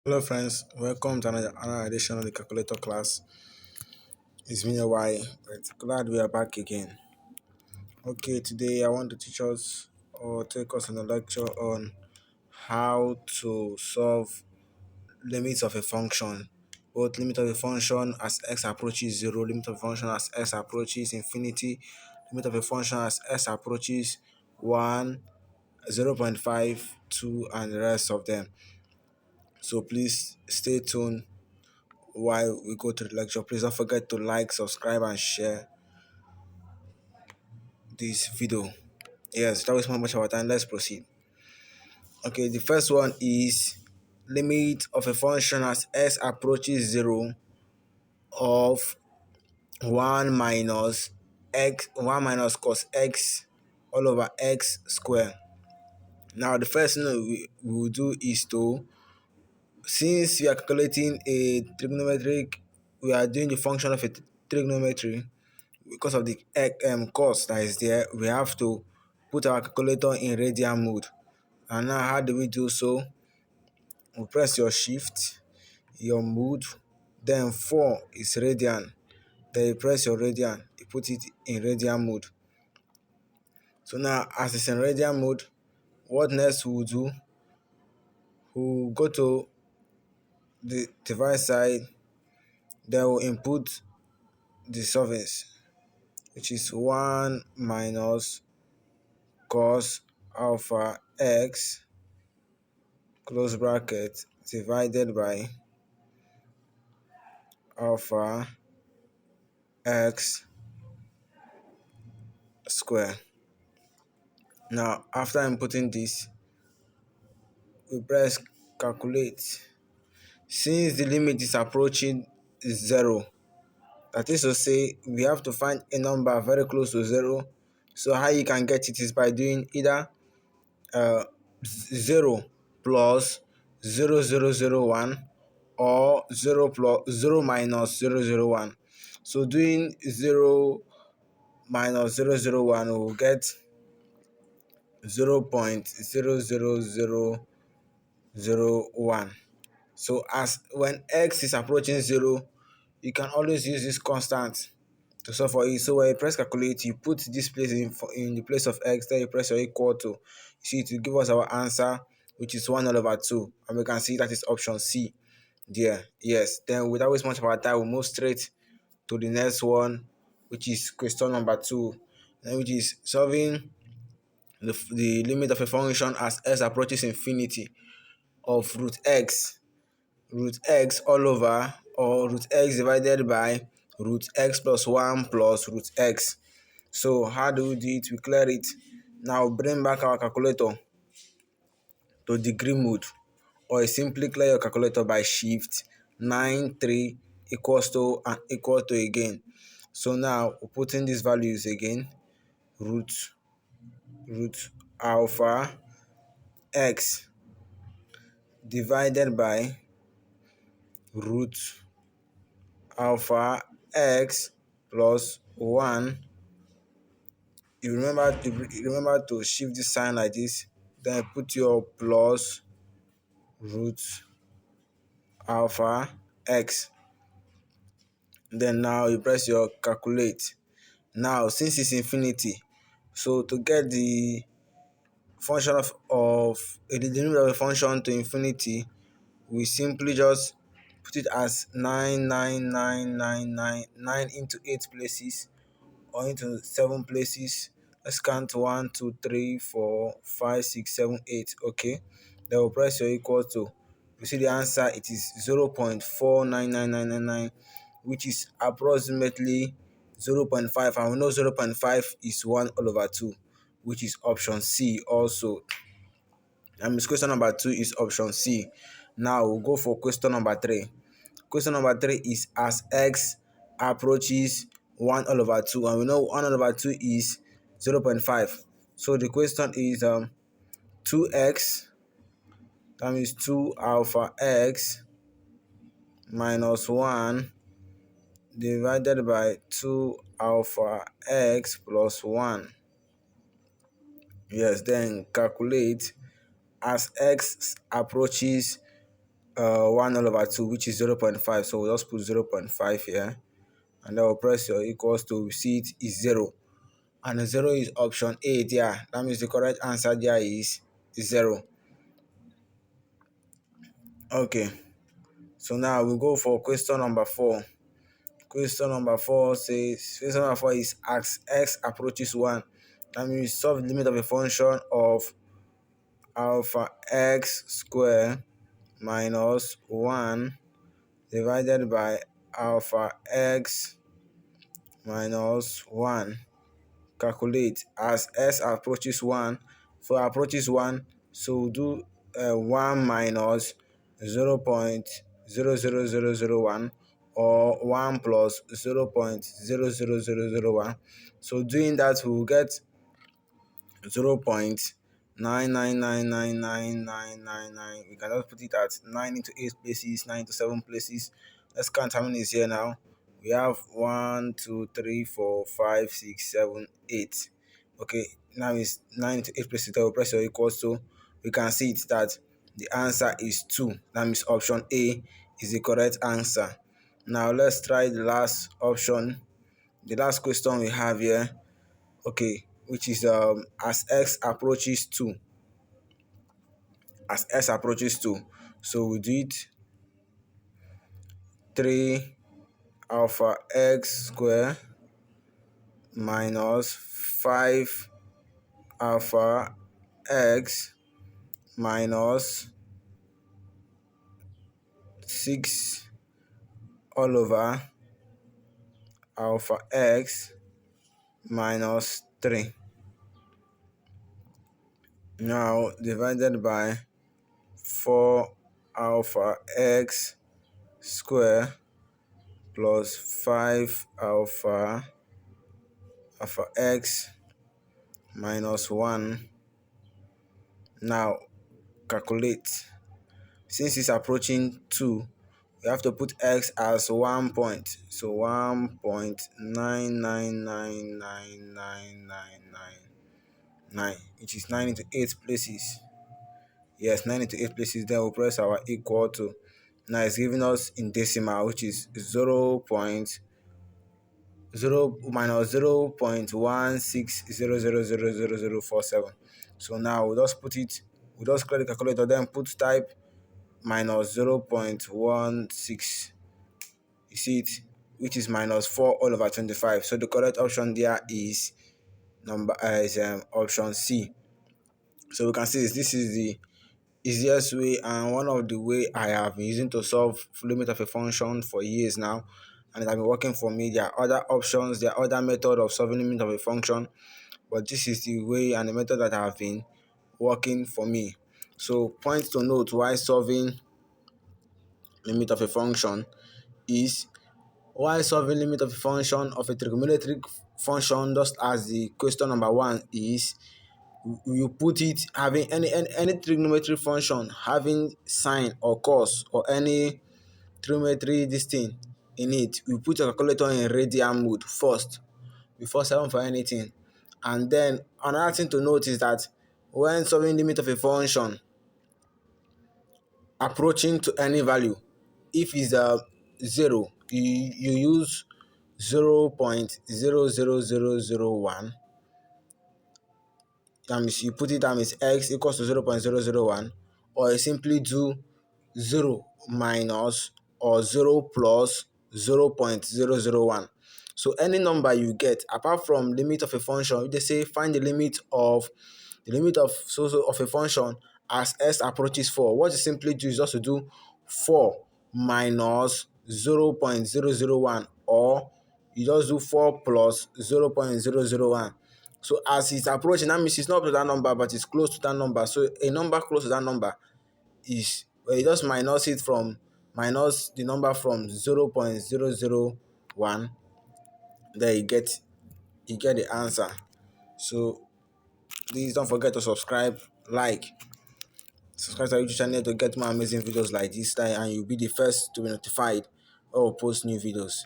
Hello friends, welcome to another edition of the calculator class. It's been a while, but glad we are back again. Okay, today I want to teach us or take us on a lecture on how to solve limits of a function. Both limit of a function as x approaches 0, limit of a function as x approaches infinity, limit of a function as x approaches 1, 0.5, 2, and the rest of them. So please stay tuned while we go to the lecture. Please don't forget to like, subscribe, and share this video. Yes, that was not much of our time. Let's proceed. Okay, the first one is limit of a function as x approaches 0 of 1 minus x 1 minus cos x all over x square. Now the first thing we will do is to, since we are calculating a trigonometric, we are doing the function of a trigonometry. Because of the cost that is there, we have to put our calculator in radian mode. And now how do we do so? We press your shift, your mode, then 4 is radian, then you press your radian, you put it in radian mode. So now as it's in radian mode, what next we'll do, we'll go to the device side, then we'll input the solvents, which is 1 minus cos alpha x close bracket divided by alpha x square. Now after inputting this, we press calculate. Since the limit is approaching 0, that is to say we have to find a number very close to 0. So how you can get it is by doing either 0 plus 0001 or 0 plus 0 minus 001. So doing 0 minus 001 will get 0.00001. So as when x is approaching 0, you can always use this constant to solve for it. So when you press calculate, you put this place in the place of x, then you press your equal to. You see, it will give us our answer, which is 1 over 2. And we can see that is option C there. Yes, then without wasting much of our time, we'll move straight to the next one, which is question number 2, which is solving the limit of a function as s approaches infinity of root x all over, or root x divided by root x plus 1 plus root x. So how do we do it? We clear it. Now bring back our calculator to degree mode, or you simply clear your calculator by shift 9 3 equals to and equal to again. So now we put in these values again. Root alpha x divided by root alpha x plus 1. You remember to shift this sign like this, then put your plus root alpha x, then now you press your calculate. Now since it's infinity, so to get the function of the limit of a function to infinity, we simply just put it as 9 into 8 places, or into 7 places. Let's count 1 2 3 4 5 6 7 8. Okay, then we'll press your equal to. You see the answer, it is 0.499999, which is approximately 0.5, and we know 0.5 is 1 all over 2, which is option C also. And question number 2 is option C. Now we'll go for question number 3. Question number 3 is as x approaches 1 all over 2, and we know 1 all over 2 is 0.5. So the question is 2x, that means 2 alpha x minus 1 divided by 2 alpha x plus 1. Yes, then calculate as x approaches 1 all over 2, which is 0.5. So we'll just put 0.5 here, and then we'll press your equals to, we see it is 0. And the 0 is option A there. That means the correct answer there is 0. Okay, so now we go for question number 4. Question number 4 is as x approaches 1. That means solve the limit of a function of alpha x square minus 1 divided by alpha x minus 1. Calculate as s approaches 1. So approaches 1, so we'll do 1 minus 0.00001 or 1 plus 0.00001. So doing that, we will get 0.9999999. We can just put it at 9 into 8 places, 9 to 7 places. Let's count how many is here now. We have 1, 2, 3, 4, 5, 6, 7, 8. Okay, now it's 9 into 8 places. Then we'll press your equals to. We can see it that the answer is 2. That means option A is the correct answer. Now let's try the last option. The last question we have here. Okay, which is as x approaches 2. As x approaches 2. So we do it 3 alpha x square minus 5 alpha x minus 6 all over alpha x minus 3. Now divided by 4 alpha x square plus 5 alpha x minus 1. Now calculate. Since it's approaching 2, you have to put x as 1 point. So 1.9999999, which is 9 into 8 places. Yes, 9 into 8 places. Then we'll press our equal to. Now it's giving us in decimal, which is 0.0 minus 0.1600000047. So now we'll just clear the calculator, then put type minus 0.16. You see it, which is minus 4 all over 25. So the correct option there is option C. So we can see this is the easiest way and one of the way I have been using to solve limit of a function for years now, and it has been working for me. There are other options, there are other methods of solving limit of a function, but this is the way and the method that have been working for me. So points to note while solving limit of a function is, while solving limit of a function of a trigonometric function, just as the question number 1 is, you put it having any trigonometric function having sine or cos or any trigonometry this thing in it, we put your calculator in radial mode first before solving for anything. And then another thing to note is that when solving limit of a function approaching to any value, if it's 0, you use 0.00001. That means you put it down as x equals to 0.001, or you simply do 0 minus or 0 plus 0.001. So any number you get apart from limit of a function, they say find the limit of of a function as s approaches 4. What you simply do is just to do 4 minus 0.001, or you just do 4 plus 0.001. So as it's approaching, that means it's not to that number, but it's close to that number. So a number close to that number is where you just minus the number from 0.001. Then you get the answer. So please don't forget to subscribe to our YouTube channel to get more amazing videos like this time, and you'll be the first to be notified when we post new videos.